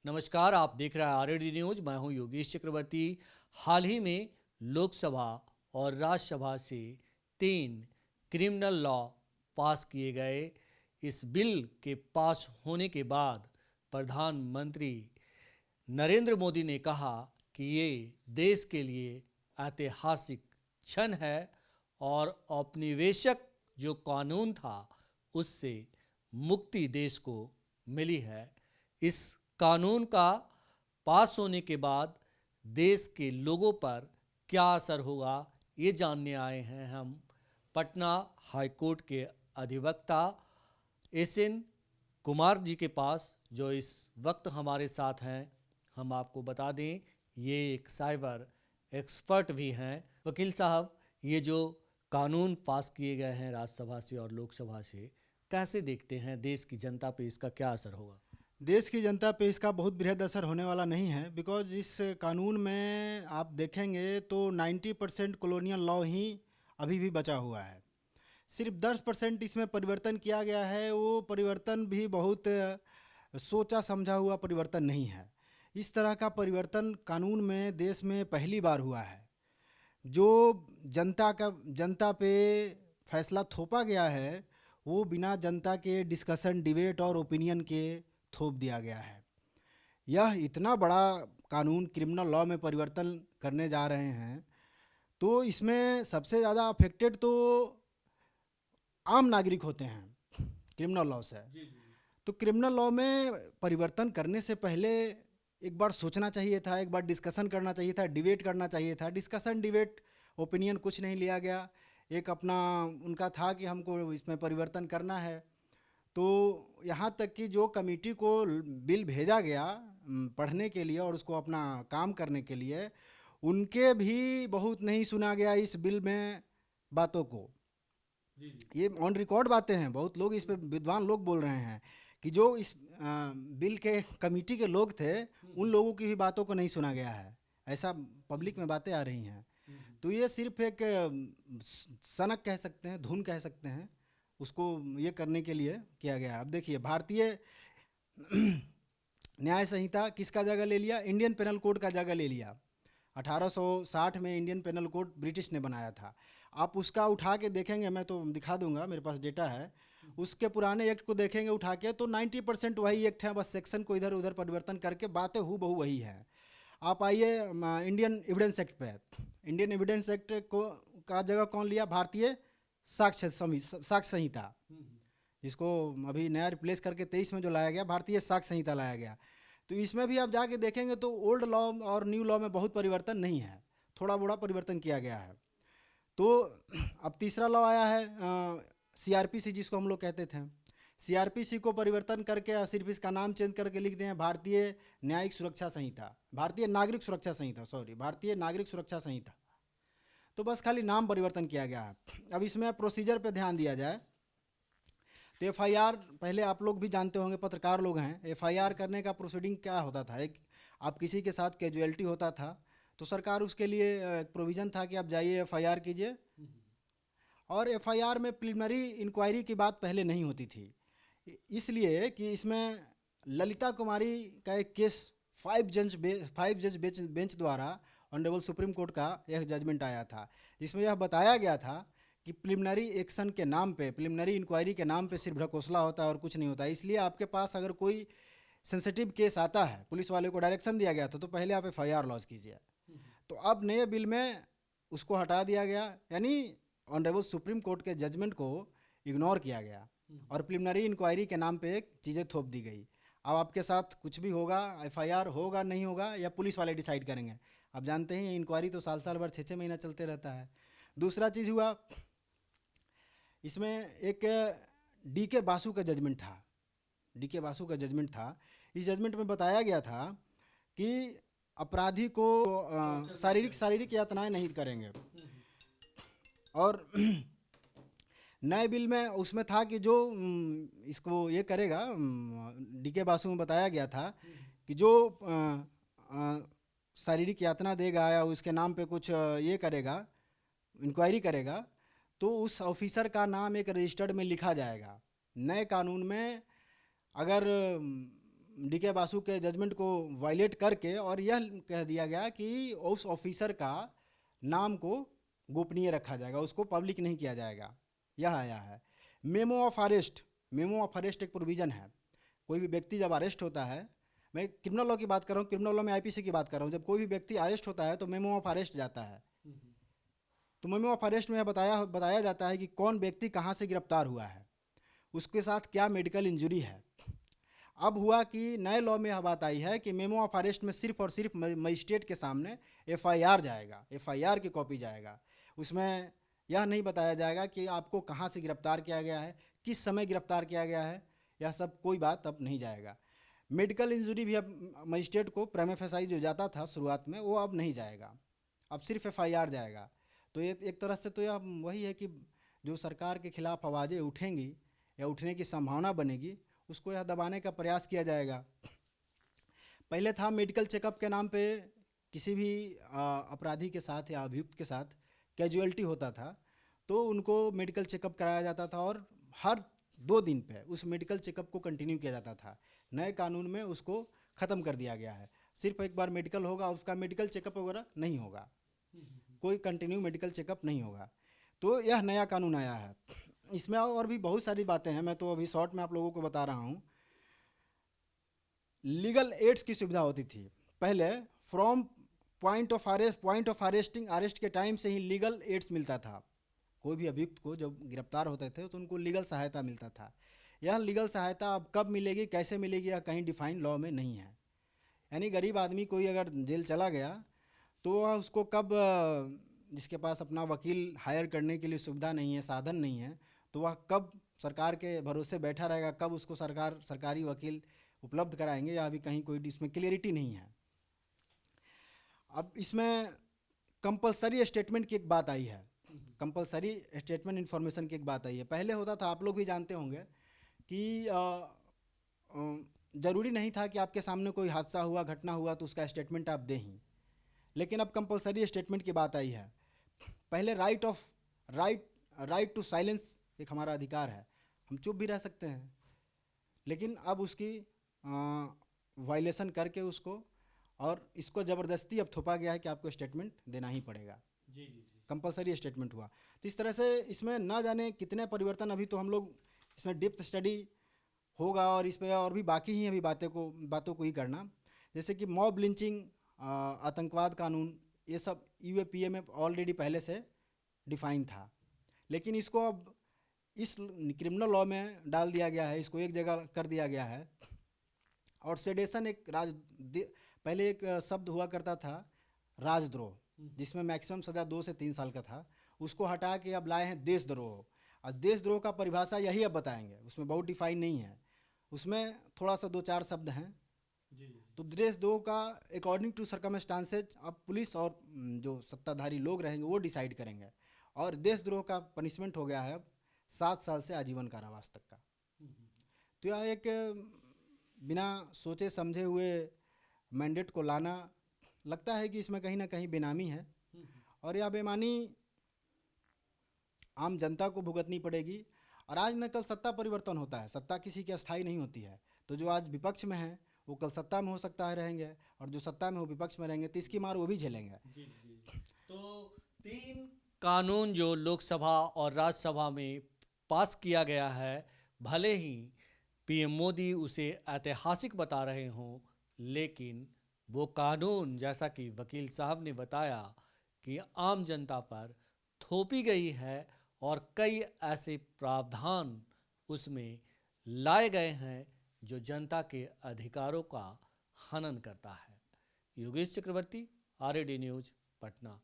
नमस्कार, आप देख रहे हैं आरएडी न्यूज। मैं हूं योगेश चक्रवर्ती। हाल ही में लोकसभा और राज्यसभा से 3 क्रिमिनल लॉ पास किए गए। इस बिल के पास होने के बाद प्रधानमंत्री नरेंद्र मोदी ने कहा कि ये देश के लिए ऐतिहासिक क्षण है और औपनिवेशिक जो कानून था उससे मुक्ति देश को मिली है। इस कानून का पास होने के बाद देश के लोगों पर क्या असर होगा, ये जानने आए हैं हम पटना हाईकोर्ट के अधिवक्ता एसएन कुमार जी के पास, जो इस वक्त हमारे साथ हैं। हम आपको बता दें, ये एक साइबर एक्सपर्ट भी हैं। वकील साहब, ये जो कानून पास किए गए हैं राज्यसभा से और लोकसभा से, कैसे देखते हैं? देश की जनता पे इसका क्या असर होगा? देश की जनता पे इसका बहुत बृहद असर होने वाला नहीं है। बिकॉज इस कानून में आप देखेंगे तो 90% कॉलोनियल लॉ ही अभी भी बचा हुआ है। सिर्फ 10% इसमें परिवर्तन किया गया है। वो परिवर्तन भी बहुत सोचा समझा हुआ परिवर्तन नहीं है। इस तरह का परिवर्तन कानून में देश में पहली बार हुआ है। जो जनता पे फैसला थोपा गया है वो बिना जनता के डिस्कशन, डिबेट और ओपिनियन के थोप दिया गया है। यह इतना बड़ा कानून क्रिमिनल लॉ में परिवर्तन करने जा रहे हैं, तो इसमें सबसे ज़्यादा अफेक्टेड तो आम नागरिक होते हैं क्रिमिनल लॉ से। तो क्रिमिनल लॉ में परिवर्तन करने से पहले एक बार सोचना चाहिए था, एक बार डिस्कशन करना चाहिए था, डिबेट करना चाहिए था। डिस्कशन, डिबेट, ओपिनियन कुछ नहीं लिया गया। एक अपना उनका था कि हमको इसमें परिवर्तन करना है। तो यहाँ तक कि जो कमेटी को बिल भेजा गया पढ़ने के लिए और उसको अपना काम करने के लिए, उनके भी बहुत नहीं सुना गया इस बिल में बातों को। ये ऑन रिकॉर्ड बातें हैं, बहुत लोग इस पे विद्वान लोग बोल रहे हैं कि जो इस बिल के कमेटी के लोग थे उन लोगों की भी बातों को नहीं सुना गया है। ऐसा पब्लिक में बातें आ रही हैं। तो ये सिर्फ एक सनक कह सकते हैं, धुन कह सकते हैं, उसको ये करने के लिए किया गया। अब देखिए, भारतीय न्याय संहिता किसका जगह ले लिया? इंडियन पेनल कोड का जगह ले लिया। 1860 में इंडियन पेनल कोड ब्रिटिश ने बनाया था। आप उसका उठा के देखेंगे, मैं तो दिखा दूंगा, मेरे पास डेटा है। उसके पुराने एक्ट को देखेंगे उठा के तो 90% वही एक्ट है, बस सेक्शन को इधर उधर परिवर्तन करके बातें हूबहू वही है। आप आइए इंडियन एविडेंस एक्ट पे। इंडियन एविडेंस एक्ट को का जगह कौन लिया? भारतीय साक्ष्य संहिता, जिसको अभी नया रिप्लेस करके 23 में जो लाया गया, भारतीय साक्ष्य संहिता लाया गया। तो इसमें भी आप जाके देखेंगे तो ओल्ड लॉ और न्यू लॉ में बहुत परिवर्तन नहीं है, थोड़ा बड़ा परिवर्तन किया गया है। तो अब तीसरा लॉ आया है सीआरपीसी, जिसको हम लोग कहते थे। सीआरपीसी को परिवर्तन करके सिर्फ इसका नाम चेंज करके लिख दें भारतीय न्यायिक सुरक्षा संहिता, भारतीय नागरिक सुरक्षा संहिता, सॉरी, भारतीय नागरिक सुरक्षा संहिता। तो बस खाली नाम परिवर्तन किया गया है। अब इसमें प्रोसीजर पे ध्यान दिया जाए तो एफआईआर, पहले आप लोग भी जानते होंगे, पत्रकार लोग हैं, एफआईआर करने का प्रोसीडिंग क्या होता था? एक आप किसी के साथ कैजुअलिटी होता था तो सरकार उसके लिए एक प्रोविज़न था कि आप जाइए एफआईआर कीजिए। और एफआईआर में प्रिलिमिनरी इंक्वायरी की बात पहले नहीं होती थी, इसलिए कि इसमें ललिता कुमारी का एक केस 5 जज बेंच द्वारा ऑनरेबल सुप्रीम कोर्ट का यह जजमेंट आया था, जिसमें यह बताया गया था कि प्रिलिमिनरी एक्शन के नाम पे, प्रिलिमिनरी इंक्वायरी के नाम पे सिर्फ ढकोसला होता है और कुछ नहीं होता। इसलिए आपके पास अगर कोई सेंसिटिव केस आता है, पुलिस वाले को डायरेक्शन दिया गया था तो पहले आप एफआईआर लॉन्च कीजिए। तो अब नए बिल में उसको हटा दिया गया, यानी ऑनरेबल सुप्रीम कोर्ट के जजमेंट को इग्नोर किया गया और प्रिलिमिनरी इंक्वायरी के नाम पे एक चीज़ें थोप दी गई। अब आपके साथ कुछ भी होगा, एफआईआर होगा नहीं होगा, या पुलिस वाले डिसाइड करेंगे। आप जानते हैं इंक्वायरी तो साल साल भर 6-6 महीना चलते रहता है। दूसरा चीज़ हुआ, इसमें एक डीके बासु का जजमेंट था। डीके बासु का जजमेंट था। इस जजमेंट में बताया गया था कि अपराधी को शारीरिक यातनाएं नहीं करेंगे। और नए बिल में उसमें था कि जो इसको ये करेगा, डीके बासु में बताया गया था कि जो शारीरिक यातना देगा या उसके नाम पे कुछ ये करेगा, इंक्वायरी करेगा, तो उस ऑफिसर का नाम एक रजिस्टर्ड में लिखा जाएगा। नए कानून में अगर डीके बासु के जजमेंट को वायलेट करके और यह कह दिया गया कि उस ऑफिसर का नाम को गोपनीय रखा जाएगा, उसको पब्लिक नहीं किया जाएगा। यह आया है। Memo of arrest, memo of arrest एक प्रोविज़न है। कोई भी व्यक्ति जब अरेस्ट होता है, मैं क्रिमिनल लॉ की बात कर रहा हूँ, क्रिमिनल लॉ में आईपीसी की बात कर रहा हूँ, जब कोई भी व्यक्ति अरेस्ट होता है तो मेमो ऑफ अरेस्ट जाता है। तो मेमो ऑफ अरेस्ट में बताया जाता है कि कौन व्यक्ति कहाँ से गिरफ्तार हुआ है, उसके साथ क्या मेडिकल इंजरी है। अब हुआ कि नए लॉ में यह बात आई है कि मेमो ऑफ अरेस्ट में सिर्फ और सिर्फ मजिस्ट्रेट के सामने एफआईआर जाएगा, एफआईआर की कॉपी जाएगा। उसमें यह नहीं बताया जाएगा कि आपको कहाँ से गिरफ्तार किया गया है, किस समय गिरफ्तार किया गया है, यह सब कोई बात अब नहीं जाएगा। मेडिकल इंजरी भी अब मजिस्ट्रेट को प्रीमा फेसाई जो जाता था शुरुआत में, वो अब नहीं जाएगा, अब सिर्फ एफआईआर जाएगा। तो ये एक तरह से तो यह वही है कि जो सरकार के खिलाफ आवाज़ें उठेंगी या उठने की संभावना बनेगी, उसको यह दबाने का प्रयास किया जाएगा। पहले था मेडिकल चेकअप के नाम पे किसी भी अपराधी के साथ या अभियुक्त के साथ कैजुअलिटी होता था तो उनको मेडिकल चेकअप कराया जाता था और हर 2 दिन पे उस मेडिकल चेकअप को कंटिन्यू किया जाता था। नए कानून में उसको ख़त्म कर दिया गया है। सिर्फ एक बार मेडिकल होगा, उसका मेडिकल चेकअप वगैरह नहीं होगा, कोई कंटिन्यू मेडिकल चेकअप नहीं होगा। तो यह नया कानून आया है। इसमें और भी बहुत सारी बातें हैं, मैं तो अभी शॉर्ट में आप लोगों को बता रहा हूँ। लीगल एड्स की सुविधा होती थी पहले, फ्रॉम पॉइंट ऑफ अरेस्ट के टाइम से ही लीगल एड्स मिलता था। कोई भी अभियुक्त को जब गिरफ्तार होते थे तो उनको लीगल सहायता मिलता था। यह लीगल सहायता अब कब मिलेगी, कैसे मिलेगी, यह कहीं डिफाइंड लॉ में नहीं है। यानी गरीब आदमी कोई अगर जेल चला गया तो वह उसको कब, जिसके पास अपना वकील हायर करने के लिए सुविधा नहीं है, साधन नहीं है, तो वह कब सरकार के भरोसे बैठा रहेगा, कब उसको सरकारी वकील उपलब्ध कराएंगे, या अभी कहीं कोई इसमें क्लियरिटी नहीं है। अब इसमें कंपलसरी स्टेटमेंट की एक बात आई है, कंपलसरी स्टेटमेंट इन्फॉर्मेशन की एक बात आई है। पहले होता था, आप लोग भी जानते होंगे कि ज़रूरी नहीं था कि आपके सामने कोई हादसा हुआ, घटना हुआ तो उसका स्टेटमेंट आप दें ही, लेकिन अब कंपलसरी स्टेटमेंट की बात आई है। पहले राइट टू साइलेंस एक हमारा अधिकार है, हम चुप भी रह सकते हैं, लेकिन अब उसकी वायलेशन करके उसको, और इसको ज़बरदस्ती अब थोपा गया है कि आपको स्टेटमेंट देना ही पड़ेगा। जी। कंपलसरी स्टेटमेंट हुआ। तो इस तरह से इसमें ना जाने कितने परिवर्तन, अभी तो हम लोग इसमें डेप्थ स्टडी होगा और इस पर और भी बाकी ही अभी बातों को ही करना। जैसे कि मॉब लिंचिंग, आतंकवाद कानून, ये सब यूएपीए में ऑलरेडी पहले से डिफाइन था, लेकिन इसको अब इस क्रिमिनल लॉ में डाल दिया गया है, इसको एक जगह कर दिया गया है। और सेडेशन पहले एक शब्द हुआ करता था राजद्रोह, जिसमें मैक्सिमम सज़ा 2 से 3 साल का था, उसको हटा के अब लाए हैं देशद्रोह। और देशद्रोह का परिभाषा यही अब बताएंगे, उसमें बहुत डिफाइन नहीं है, उसमें थोड़ा सा 2-4 शब्द हैं। तो देशद्रोह का अकॉर्डिंग टू सर्कमस्टांसेज अब पुलिस और जो सत्ताधारी लोग रहेंगे वो डिसाइड करेंगे। और देशद्रोह का पनिशमेंट हो गया है अब 7 साल से आजीवन कारावास तक का। तो यह एक बिना सोचे समझे हुए मैंडेट को लाना, लगता है कि इसमें कहीं ना कहीं बेनामी है, और यह बेईमानी आम जनता को भुगतनी पड़ेगी। और आज न कल सत्ता परिवर्तन होता है, सत्ता किसी की अस्थायी नहीं होती है। तो जो आज विपक्ष में है वो कल सत्ता में हो सकता है रहेंगे, और जो सत्ता में वो विपक्ष में रहेंगे, तो इसकी मार वो भी झेलेंगे। तो 3 कानून जो लोकसभा और राज्यसभा में पास किया गया है, भले ही पीएम मोदी उसे ऐतिहासिक बता रहे हों, लेकिन वो कानून, जैसा कि वकील साहब ने बताया, कि आम जनता पर थोपी गई है और कई ऐसे प्रावधान उसमें लाए गए हैं जो जनता के अधिकारों का हनन करता है। योगेश चक्रवर्ती, आरएडी न्यूज़, पटना।